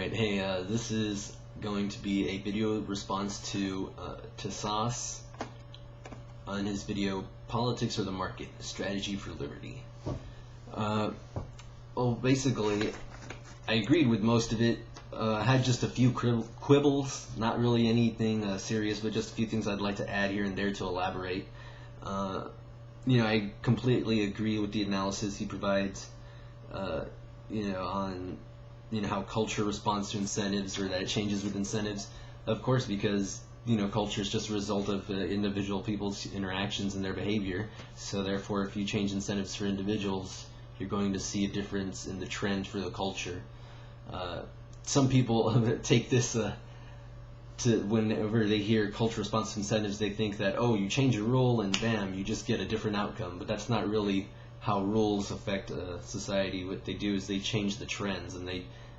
Alright, hey, this is going to be a video response to Sauce on his video, Politics or the Market, Strategy for Liberty. Well, basically, I agreed with most of it. I had just a few quibbles, not really anything serious, but just a few things I'd like to add here and there to elaborate. I completely agree with the analysis he provides, on how culture responds to incentives, or that it changes with incentives. Of course, because culture is just a result of individual people's interactions and their behavior. So therefore, if you change incentives for individuals, you're going to see a difference in the trend for the culture. Some people take this to whenever they hear culture response to incentives, they think that, oh, you change a rule and bam, you just get a different outcome. But that's not really how rules affect society. What they do is they change the trends, and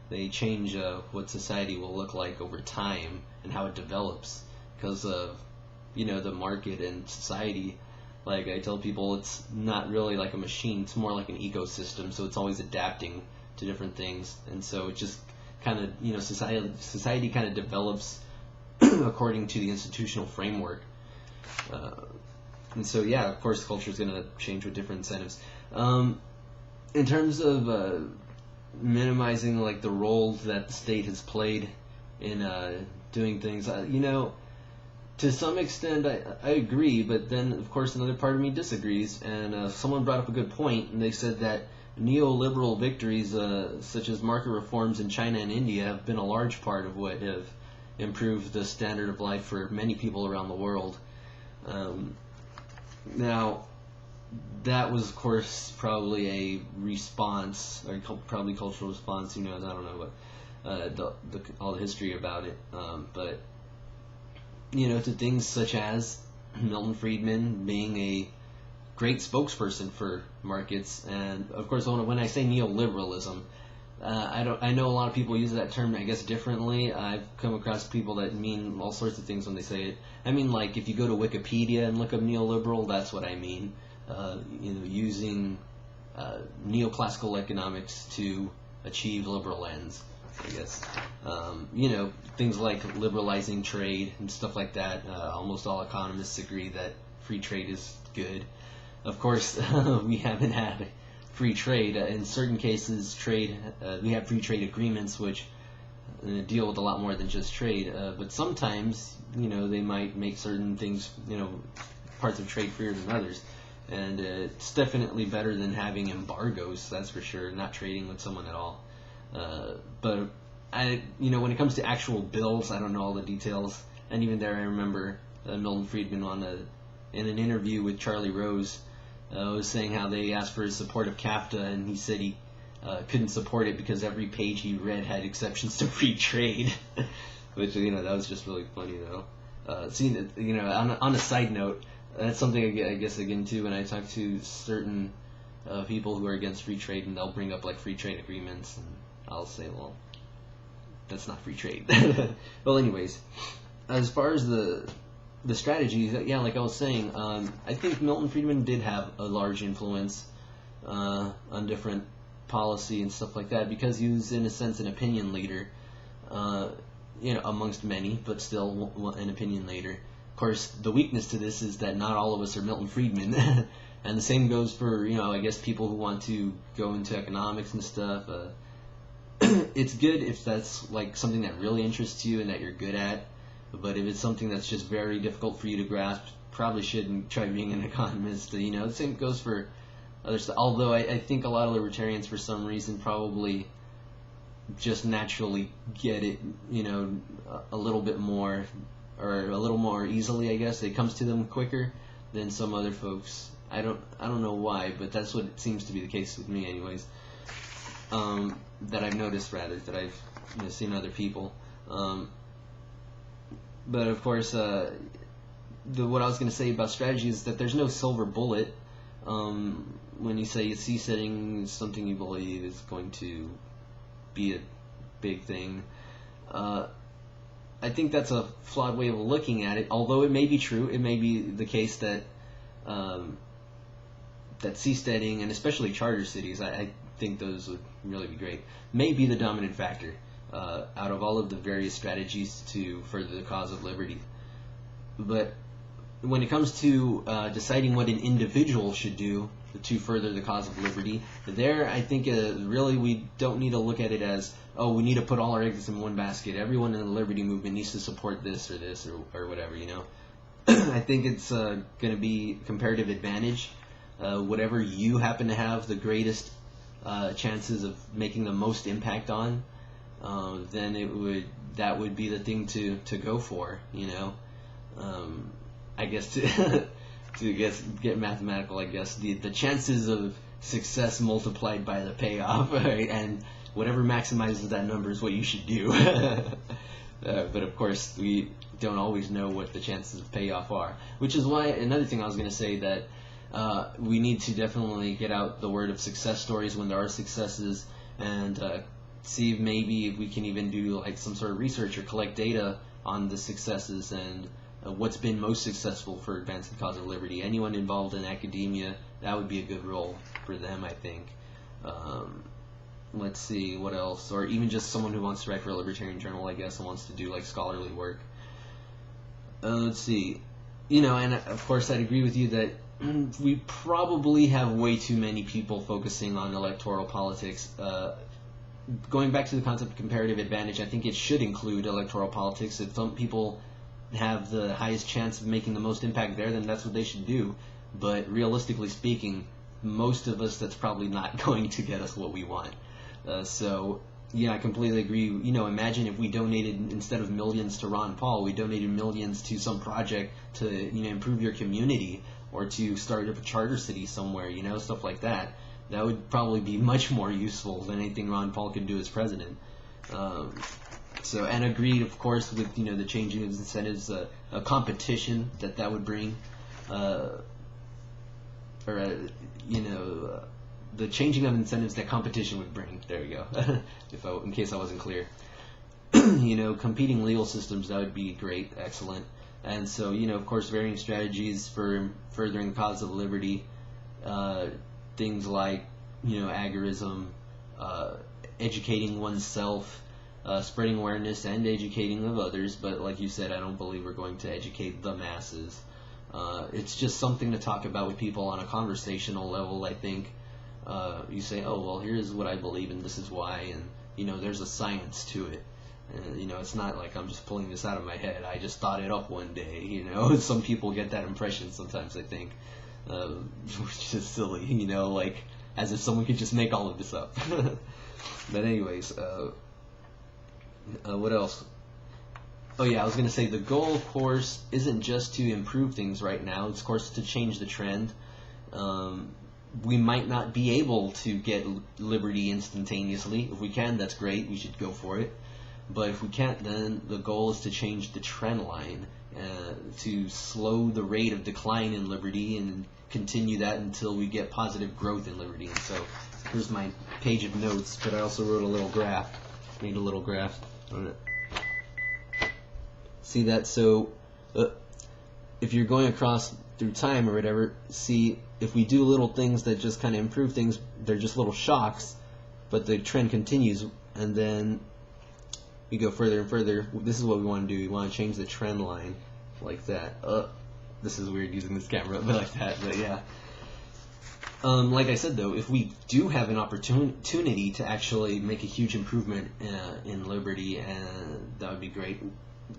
they change what society will look like over time and how it develops, because of the market and society. Like I tell people, it's not really like a machine, it's more like an ecosystem, so it's always adapting to different things. And so it just kind of, society kind of develops according to the institutional framework. And so, yeah, of course, culture is going to change with different incentives. In terms of minimizing like the role that the state has played in doing things, to some extent I agree, but then of course another part of me disagrees. And someone brought up a good point, and they said that neoliberal victories such as market reforms in China and India have been a large part of what have improved the standard of life for many people around the world. Now, that was, of course, probably a response, or probably cultural response. Who knows? I don't know what all the history about it. But to things such as Milton Friedman being a great spokesperson for markets, and of course, when I say neoliberalism, I know a lot of people use that term, I guess, differently. I've come across people that mean all sorts of things when they say it. I mean, like, if you go to Wikipedia and look up neoliberal, that's what I mean. Using neoclassical economics to achieve liberal ends, I guess. Things like liberalizing trade and stuff like that. Almost all economists agree that free trade is good. Of course, we haven't had free trade. In certain cases, we have free trade agreements which deal with a lot more than just trade. But sometimes, they might make certain things, parts of trade freer than others. And it's definitely better than having embargoes, that's for sure, not trading with someone at all. But when it comes to actual bills, I don't know all the details. And even there, I remember Milton Friedman in an interview with Charlie Rose, was saying how they asked for his support of CAFTA, and he said he couldn't support it because every page he read had exceptions to free trade. Which, that was just really funny, though. On a side note, that's something I guess I get into when I talk to certain people who are against free trade, and they'll bring up like free trade agreements, and I'll say, well, that's not free trade. Well, anyways, as far as the strategies, yeah, like I was saying, I think Milton Friedman did have a large influence on different policy and stuff like that, because he was, in a sense, an opinion leader, amongst many, but still an opinion leader. Of course, the weakness to this is that not all of us are Milton Friedman, and the same goes for, I guess, people who want to go into economics and stuff. It's good if that's like something that really interests you and that you're good at. But if it's something that's just very difficult for you to grasp, probably shouldn't try being an economist. The same goes for other stuff. Although I think a lot of libertarians, for some reason, probably just naturally get it, a little bit more, or a little more easily, I guess. It comes to them quicker than some other folks. I don't know why, but that's what it seems to be the case with me, anyways. That I've noticed, rather, that I've seen other people. But of course, what I was going to say about strategy is that there's no silver bullet. When you say C-setting is something you believe is going to be a big thing, I think that's a flawed way of looking at it. Although it may be true, it may be the case that that C-setting, and especially charter cities, I think those would really be great, may be the dominant factor. out of all of the various strategies to further the cause of liberty. But when it comes to deciding what an individual should do to further the cause of liberty, there I think really we don't need to look at it as, oh, we need to put all our eggs in one basket. Everyone in the liberty movement needs to support this or whatever, you know. I think it's going to be comparative advantage. Whatever you happen to have the greatest chances of making the most impact on, then that would be the thing to go for, you know. I guess to get mathematical, I guess the chances of success multiplied by the payoff, right? And whatever maximizes that number is what you should do. But of course, we don't always know what the chances of payoff are, which is why another thing I was going to say that we need to definitely get out the word of success stories when there are successes, and see if maybe if we can even do like some sort of research or collect data on the successes and what's been most successful for advancing the cause of liberty. Anyone involved in academia, that would be a good role for them, I think. Let's see, what else? Or even just someone who wants to write for a libertarian journal, I guess, and wants to do like scholarly work. Let's see. You know, and of course I'd agree with you that we probably have way too many people focusing on electoral politics. Going back to the concept of comparative advantage, I think it should include electoral politics. If some people have the highest chance of making the most impact there, then that's what they should do. But realistically speaking, most of us, that's probably not going to get us what we want. So, yeah, I completely agree. You know, imagine if we donated, instead of millions to Ron Paul, we donated millions to some project to, you know, improve your community or to start up a charter city somewhere, you know, stuff like that. That would probably be much more useful than anything Ron Paul could do as president. So, and agreed, of course, with, you know, the changing of incentives, a competition that would bring, the changing of incentives that competition would bring. There we go. In case I wasn't clear. You know, competing legal systems, that would be great, excellent. And so, you know, of course, varying strategies for furthering the cause of liberty, things like, you know, agorism, educating oneself, spreading awareness and educating of others. But like you said, I don't believe we're going to educate the masses. It's just something to talk about with people on a conversational level, I think. You say, oh, well, here's what I believe and this is why, and, you know, there's a science to it. And, you know, it's not like I'm just pulling this out of my head. I just thought it up one day, you know. Some people get that impression sometimes, I think, which is silly, you know, like as if someone could just make all of this up. But anyways, what else? Oh yeah, I was going to say the goal, of course, isn't just to improve things right now. It's, of course, to change the trend. We might not be able to get liberty instantaneously. If we can, that's great. We should go for it. But if we can't, then the goal is to change the trend line, to slow the rate of decline in liberty and continue that until we get positive growth in liberty. And so here's my page of notes, but I also wrote a little graph. Made a little graph on it. See that? So if you're going across through time or whatever, see if we do little things that just kind of improve things, they're just little shocks, but the trend continues, and then we go further and further. This is what we want to do. We want to change the trend line like that. This is weird using this camera, but like that. But yeah. Like I said, though, if we do have an opportunity to actually make a huge improvement in liberty, and that would be great.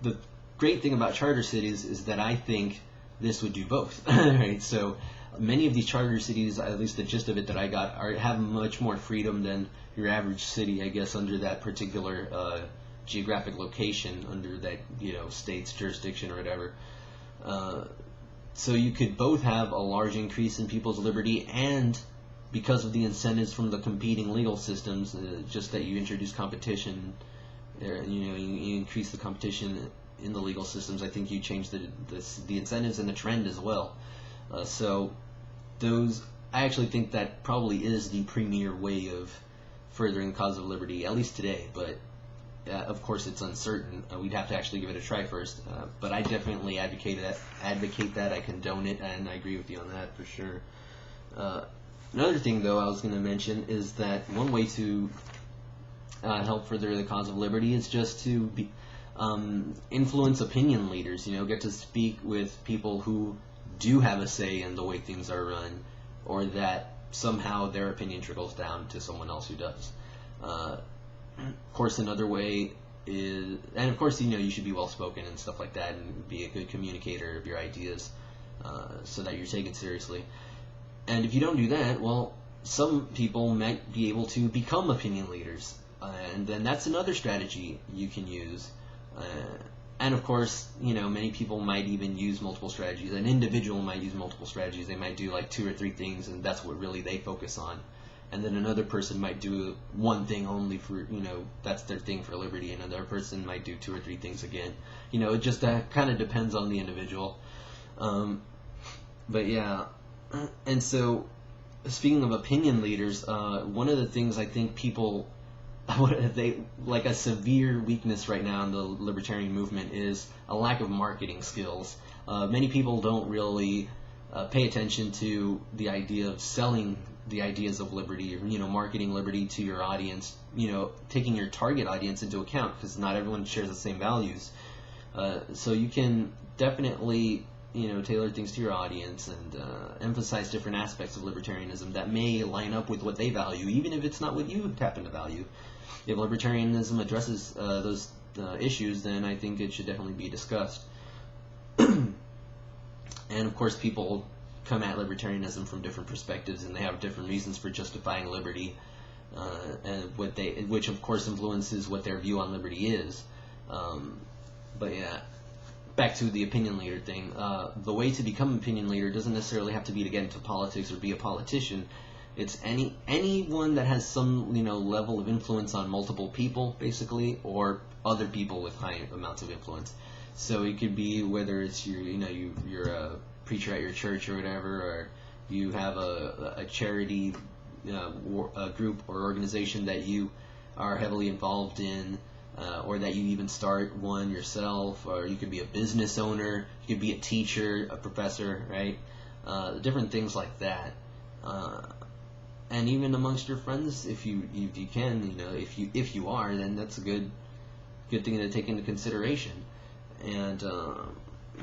The great thing about charter cities is that I think this would do both. Right? So many of these charter cities, at least the gist of it that I got, have much more freedom than your average city, I guess, under that particular geographic location, under that, you know, state's jurisdiction or whatever. So you could both have a large increase in people's liberty, and because of the incentives from the competing legal systems, just that you introduce competition, you know, you increase the competition in the legal systems, I think you change the incentives and the trend as well. So those, I actually think that probably is the premier way of furthering the cause of liberty, at least today, but of course it's uncertain. We'd have to actually give it a try first, but I definitely advocate that, I condone it, and I agree with you on that for sure. Another thing, though, I was going to mention is that one way to help further the cause of liberty is just to influence opinion leaders. Get to speak with people who do have a say in the way things are run, or that somehow their opinion trickles down to someone else who does. Of course, another way is, and of course, you should be well spoken and stuff like that, and be a good communicator of your ideas, so that you're taken seriously. And if you don't do that, well, some people might be able to become opinion leaders, and then that's another strategy you can use. And of course, many people might even use multiple strategies. An individual might use multiple strategies. They might do like 2 or 3 things, and that's what really they focus on. And then another person might do one thing only for, that's their thing for liberty. And another person might do 2 or 3 things again. It just kind of depends on the individual. But yeah, and so speaking of opinion leaders, one of the things I think people, like a severe weakness right now in the libertarian movement is a lack of marketing skills. Many people don't really pay attention to the idea of selling the ideas of liberty, or marketing liberty to your audience, taking your target audience into account, because not everyone shares the same values. So you can definitely tailor things to your audience and emphasize different aspects of libertarianism that may line up with what they value, even if it's not what you happen to value. If libertarianism addresses those issues, then I think it should definitely be discussed. And of course, people come at libertarianism from different perspectives, and they have different reasons for justifying liberty, and which of course influences what their view on liberty is. But yeah, back to the opinion leader thing. The way to become an opinion leader doesn't necessarily have to be to get into politics or be a politician. It's anyone that has some level of influence on multiple people, basically, or other people with high amounts of influence. So it could be whether it's you're a preacher at your church or whatever, or you have a charity a group or organization that you are heavily involved in, or that you even start one yourself, or you could be a business owner, you could be a teacher, a professor, right? Different things like that. And even amongst your friends, if you can, if you are, then that's a good thing to take into consideration. And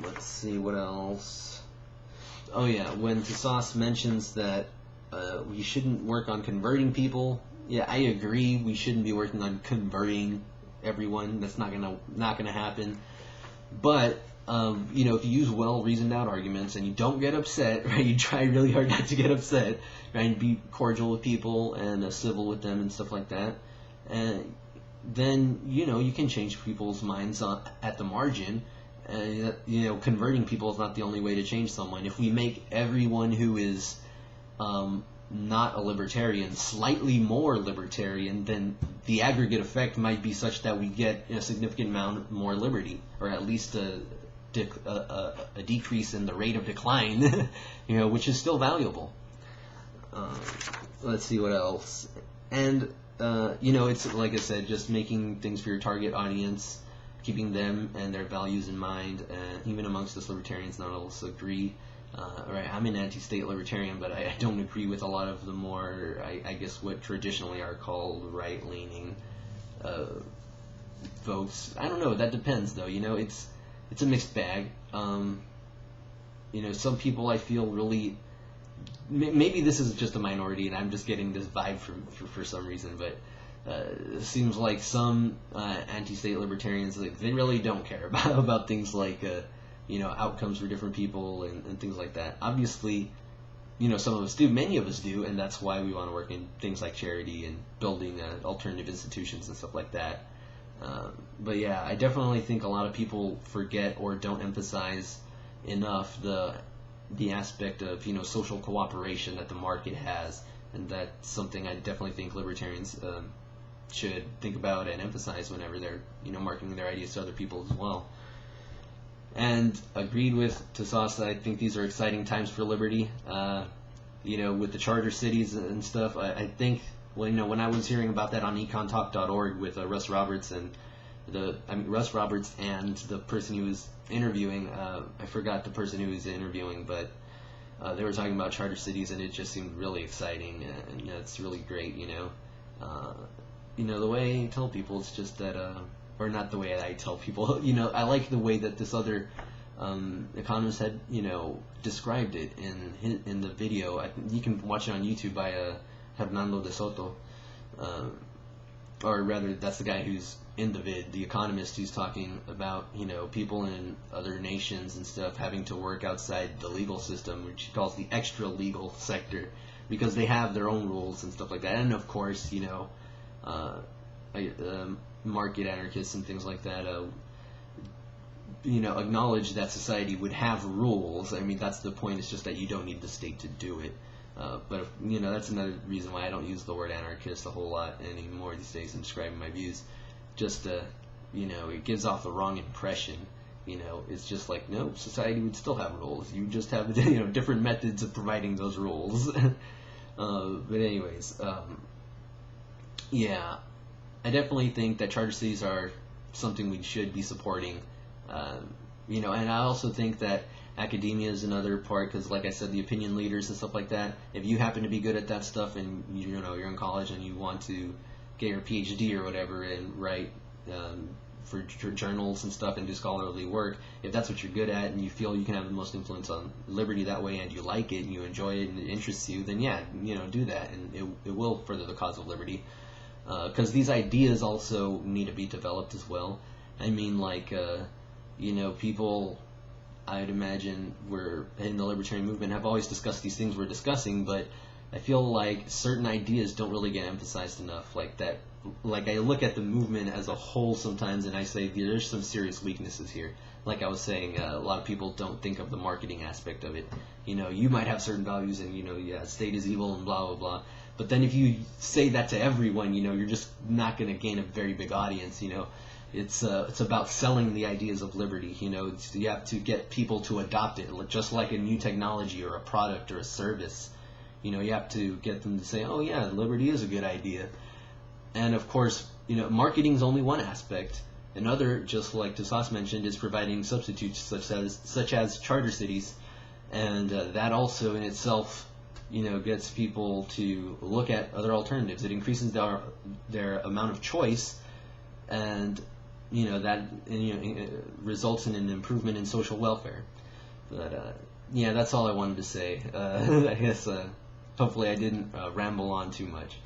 let's see what else. Oh yeah, when Tassos mentions that we shouldn't work on converting people, yeah, I agree. We shouldn't be working on converting everyone. That's not gonna happen. But if you use well-reasoned out arguments and you don't get upset, right? You try really hard not to get upset, right? And be cordial with people and civil with them and stuff like that. And then you can change people's minds at the margin. Converting people is not the only way to change someone. If we make everyone who is not a libertarian slightly more libertarian, then the aggregate effect might be such that we get a significant amount more liberty, or at least a decrease in the rate of decline, which is still valuable. Let's see what else. And it's like I said, just making things for your target audience, keeping them and their values in mind. And even amongst us libertarians, not all of us agree. Right, I'm an anti-state libertarian, but I don't agree with a lot of the more, I guess, what traditionally are called right-leaning votes. I don't know. That depends, though. It's a mixed bag. Some people I feel really. Maybe this is just a minority, and I'm just getting this vibe for some reason, but it seems like some anti-state libertarians, they really don't care about things like outcomes for different people and things like that. Obviously, some of us do, many of us do, and that's why we want to work in things like charity and building alternative institutions and stuff like that. But yeah, I definitely think a lot of people forget or don't emphasize enough the aspect of social cooperation that the market has, and that's something I definitely think libertarians should think about and emphasize whenever they're marketing their ideas to other people as well. And agreed with Tassos, I think these are exciting times for liberty. With the charter cities and stuff, I think when I was hearing about that on econtalk.org with Russ Roberts and Russ Roberts and the person he was interviewing, I forgot the person who was interviewing, but they were talking about charter cities, and it just seemed really exciting, and it's really great, the way I tell people, it's just that, or not the way I tell people, I like the way that this other economist had, described it in the video. You can watch it on YouTube by Hernando de Soto, or rather, that's the guy who's in the vid, the economist who's talking about, people in other nations and stuff having to work outside the legal system, which he calls the extra legal sector, because they have their own rules and stuff like that. And of course, market anarchists and things like that, acknowledge that society would have rules. I mean, that's the point. It's just that you don't need the state to do it. But that's another reason why I don't use the word anarchist a whole lot anymore these days in describing my views. Just it gives off the wrong impression. It's just like, no, society would still have rules. You just have different methods of providing those rules. But anyways, yeah, I definitely think that charter cities are something we should be supporting. And I also think that academia is another part, because like I said, the opinion leaders and stuff like that, if you happen to be good at that stuff and you're in college and you want to get your PhD or whatever and write for journals and stuff and do scholarly work, if that's what you're good at and you feel you can have the most influence on liberty that way and you like it and you enjoy it and it interests you, then yeah, do that, and it will further the cause of liberty. Because these ideas also need to be developed as well. I mean, like, people, I'd imagine, were in the libertarian movement have always discussed these things we're discussing, but I feel like certain ideas don't really get emphasized enough. Like I look at the movement as a whole sometimes, and I say there's some serious weaknesses here. Like I was saying, a lot of people don't think of the marketing aspect of it. You might have certain values, and state is evil and blah blah blah. But then if you say that to everyone, you're just not going to gain a very big audience. It's about selling the ideas of liberty. You have to get people to adopt it, just like a new technology or a product or a service. You have to get them to say, oh yeah, liberty is a good idea. And of course, marketing is only one aspect. Another, just like Tussauds mentioned, is providing substitutes such as charter cities, and that also in itself, gets people to look at other alternatives. It increases their amount of choice, and that results in an improvement in social welfare. But that's all I wanted to say. I guess hopefully I didn't ramble on too much.